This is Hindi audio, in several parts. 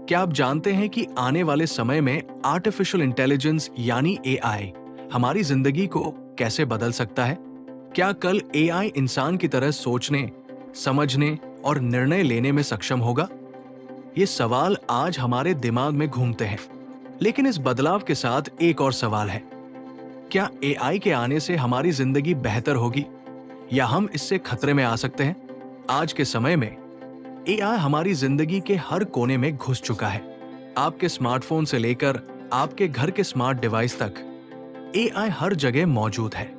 क्या आप जानते हैं कि आने वाले समय में आर्टिफिशियल इंटेलिजेंस यानी एआई हमारी जिंदगी को कैसे बदल सकता है? क्या कल एआई इंसान की तरह सोचने, समझने और निर्णय लेने में सक्षम होगा? ये सवाल आज हमारे दिमाग में घूमते हैं, लेकिन इस बदलाव के साथ एक और सवाल है। क्या एआई के आने से हमारी जिंदगी बेहतर होगी या हम इससे खतरे में आ सकते हैं? आज के समय में एआई हमारी जिंदगी के हर कोने में घुस चुका है। आपके स्मार्टफोन से लेकर आपके घर के स्मार्ट डिवाइस तक एआई हर जगह मौजूद है।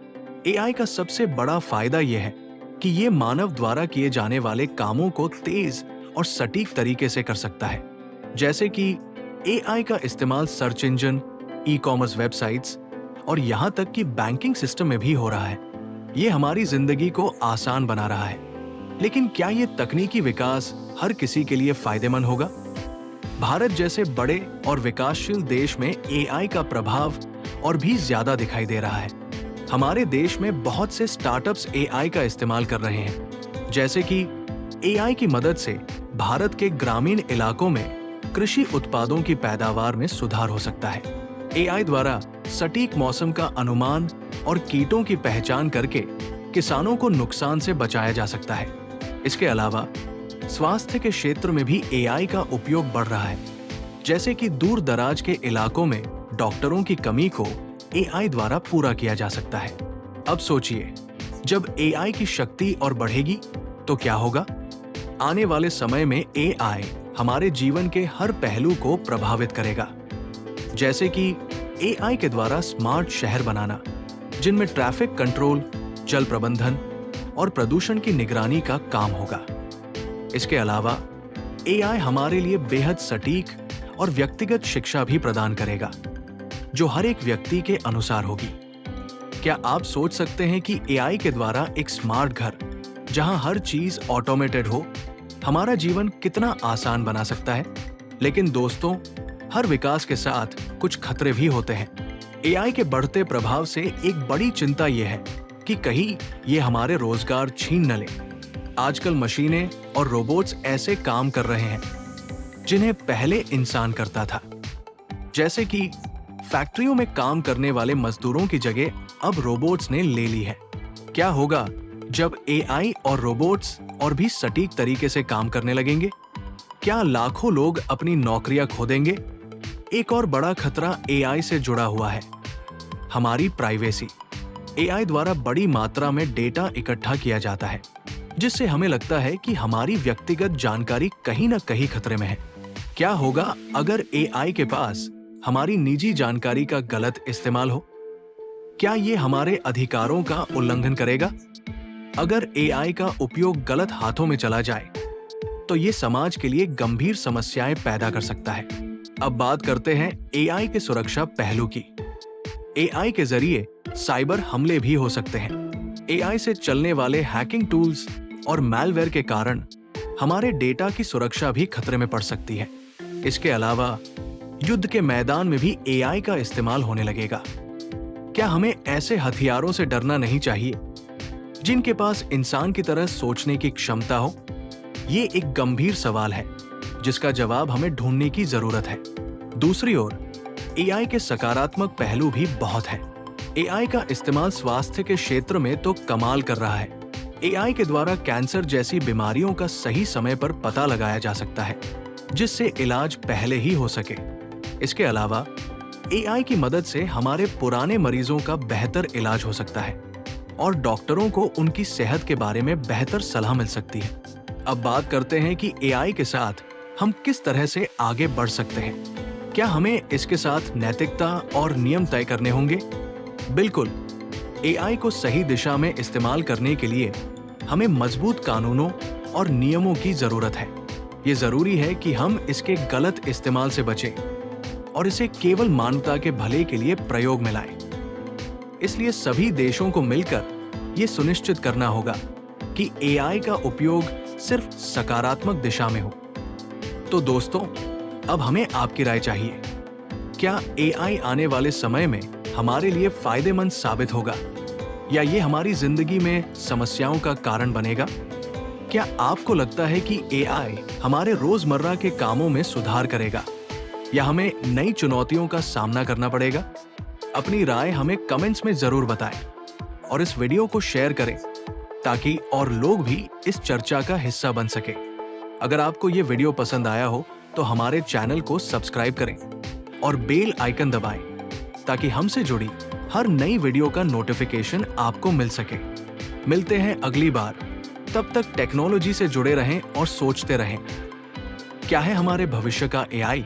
एआई का सबसे बड़ा फायदा यह है कि यह मानव द्वारा किए जाने वाले कामों को तेज और सटीक तरीके से कर सकता है। जैसे कि एआई का इस्तेमाल सर्च इंजन, ई-कॉमर्स वेबसाइट्स और यहां तक कि बैंकिंग सिस्टम में भी हो रहा है। यह हमारी जिंदगी को आसान बना रहा है। लेकिन क्या यह तकनीकी विकास हर किसी के लिए फायदेमंद होगा? भारत जैसे बड़े और विकासशील देश में एआई का प्रभाव और भी ज्यादा दिखाई दे रहा है। हमारे देश में बहुत से स्टार्टअप्स एआई का इस्तेमाल कर रहे हैं। जैसे कि एआई की मदद से भारत के ग्रामीण इलाकों में कृषि उत्पादों की पैदावार में सुधार हो सकता है। एआई द्वारा सटीक मौसम का अनुमान और कीटों की पहचान करके किसानों को नुकसान से बचाया जा सकता है। इसके अलावा स्वास्थ्य के क्षेत्र में भी एआई का उपयोग बढ़ रहा है। जैसे कि दूर दराज के इलाकों में डॉक्टरों की कमी को एआई द्वारा पूरा किया जा सकता है। अब सोचिए, जब एआई की शक्ति और बढ़ेगी तो क्या होगा? आने वाले समय में एआई हमारे जीवन के हर पहलू को प्रभावित करेगा। जैसे कि एआई के द्वारा स्मार्ट शहर बनाना, जिनमें ट्रैफिक कंट्रोल, जल प्रबंधन और प्रदूषण की निगरानी का काम होगा। इसके अलावा एआई हमारे लिए बेहद सटीक और व्यक्तिगत शिक्षा भी प्रदान करेगा, जो हर एक व्यक्ति के अनुसार होगी। क्या आप सोच सकते हैं कि एआई के द्वारा एक स्मार्ट घर, जहां हर चीज ऑटोमेटेड हो, हमारा जीवन कितना आसान बना सकता है? लेकिन दोस्तों, हर विकास के साथ कुछ खतरे भी होते हैं। एआई के बढ़ते प्रभाव से एक बड़ी चिंता यह है कि कहीं ये हमारे रोजगार छीन न ले। आजकल मशीनें और रोबोट्स ऐसे काम कर रहे हैं जिन्हें पहले इंसान करता था। जैसे कि फैक्ट्रियों में काम करने वाले मजदूरों की जगह अब रोबोट्स ने ले ली है। क्या होगा जब एआई और रोबोट्स और भी सटीक तरीके से काम करने लगेंगे? क्या लाखों लोग अपनी नौकरियां खो देंगे? एक और बड़ा खतरा एआई से जुड़ा हुआ है, हमारी प्राइवेसी। एआई द्वारा बड़ी मात्रा में डेटा इकट्ठा किया जाता है, जिससे हमें लगता है कि हमारी व्यक्तिगत जानकारी कहीं न कहीं खतरे में है। क्या होगा अगर एआई के पास हमारी निजी जानकारी का गलत इस्तेमाल हो? क्या ये हमारे अधिकारों का उल्लंघन करेगा? अगर एआई का उपयोग गलत हाथों में चला जाए, तो ये समाज के लिए गंभीर समस्याएं पैदा कर सकता है। अब बात करते हैं एआई के सुरक्षा पहलू की। एआई के जरिए साइबर हमले भी हो सकते हैं। एआई से चलने वाले हैकिंग टूल्स और मैलवेयर के कारण हमारे डेटा की सुरक्षा भी खतरे में पड़ सकती है। इसके अलावा युद्ध के मैदान में भी एआई का इस्तेमाल होने लगेगा। क्या हमें ऐसे हथियारों से डरना नहीं चाहिए जिनके पास इंसान की तरह सोचने की क्षमता हो? ये एक गंभीर सवाल है जिसका जवाब हमें ढूंढने की जरूरत है। दूसरी ओर एआई के सकारात्मक पहलू भी बहुत हैं। एआई का इस्तेमाल स्वास्थ्य के क्षेत्र में तो कमाल कर रहा है। एआई के द्वारा कैंसर जैसी बीमारियों का सही समय पर पता लगाया जा सकता है, जिससे इलाज पहले ही हो सके। इसके अलावा एआई की मदद से हमारे पुराने मरीजों का बेहतर इलाज हो सकता है और डॉक्टरों को उनकी सेहत के बारे में बेहतर सलाह मिल सकती है। अब बात करते हैं कि एआई के साथ हम किस तरह से आगे बढ़ सकते हैं। क्या हमें इसके साथ नैतिकता और नियम तय करने होंगे? बिल्कुल। एआई को सही दिशा में इस्तेमाल करने के लिए हमें मजबूत कानूनों और नियमों की जरूरत है। ये जरूरी है कि हम इसके गलत इस्तेमाल से बचें और इसे केवल मानवता के भले के लिए प्रयोग में लाएं। इसलिए सभी देशों को मिलकर ये सुनिश्चित करना होगा कि एआई का उपयोग सिर्फ सकारात्मक दिशा में हो। तो दोस्तों, अब हमें आपकी राय चाहिए। क्या एआई आने वाले समय में हमारे लिए फायदेमंद साबित होगा या ये हमारी जिंदगी में समस्याओं का कारण बनेगा? क्या आपको लगता है कि एआई हमारे रोजमर्रा के कामों में सुधार करेगा या हमें नई चुनौतियों का सामना करना पड़ेगा? अपनी राय हमें कमेंट्स में जरूर बताएं और इस वीडियो को शेयर करें ताकि और लोग भी इस चर्चा का हिस्सा बन सके। अगर आपको ये वीडियो पसंद आया हो तो हमारे चैनल को सब्सक्राइब करें और बेल आइकन दबाएं ताकि हमसे जुड़ी हर नई वीडियो का नोटिफिकेशन आपको मिल सके। मिलते हैं अगली बार, तब तक टेक्नोलॉजी से जुड़े रहें और सोचते रहें, क्या है हमारे भविष्य का एआई?